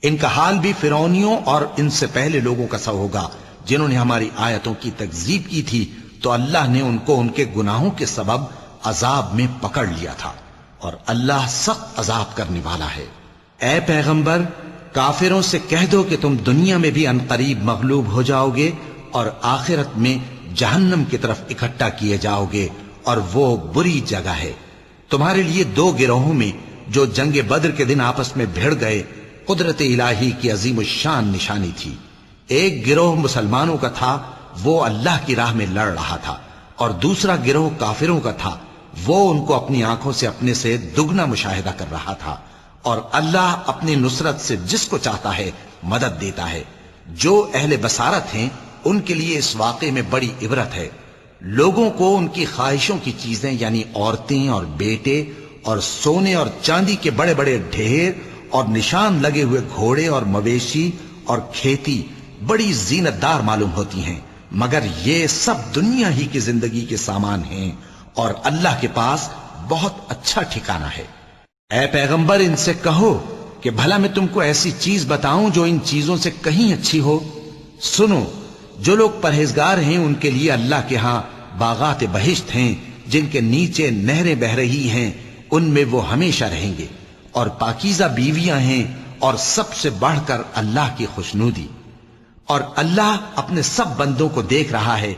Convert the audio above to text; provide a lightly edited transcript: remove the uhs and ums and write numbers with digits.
इनका हाल भी फिरौनियों और इनसे पहले लोगों का सा होगा जिन्होंने हमारी आयतों की तकजीब की थी, तो अल्लाह ने उनको उनके गुनाहों के सबब अजाब में पकड़ लिया था, और अल्लाह सख्त अजाब करने वाला है। ए पैगंबर, काफिरों से कह दो कि तुम दुनिया में भी अनकरीब मगलूब हो जाओगे और आखिरत में जहन्नम की तरफ इकट्ठा किए जाओगे, और वो बुरी जगह है। तुम्हारे लिए दो गिरोहों में जो जंगे बद्र के दिन आपस में भिड़ गए कुदरत इलाही की अजीम शान निशानी थी। एक गिरोह मुसलमानों का था, वो अल्लाह की राह में लड़ रहा था, और दूसरा गिरोह काफिरों का था, वो उनको अपनी आंखों से अपने से दुगना मुशाहिदा कर रहा था। और अल्लाह अपनी नुसरत से जिसको चाहता है मदद देता है। जो अहले बसारत हैं उनके लिए इस वाक़े में बड़ी इबरत है। लोगों को उनकी ख्वाहिशों की चीजें यानी औरतें और बेटे और सोने और चांदी के बड़े बड़े ढेर और निशान लगे हुए घोड़े और मवेशी और खेती बड़ी जीनतदार मालूम होती हैं, मगर ये सब दुनिया ही की जिंदगी के सामान हैं और अल्लाह के पास बहुत अच्छा ठिकाना है। ऐ पैगंबर, इनसे कहो कि भला मैं तुमको ऐसी चीज बताऊं जो इन चीजों से कहीं अच्छी हो। सुनो, जो लोग परहेजगार हैं उनके लिए अल्लाह के यहां बागात बहिश्त हैं जिनके नीचे नहरें बह रही हैं, उनमें वो हमेशा रहेंगे, और पाकीज़ा बीवियां हैं, और सबसे बढ़कर अल्लाह की खुशनूदी। और अल्लाह अपने सब बंदों को देख रहा है।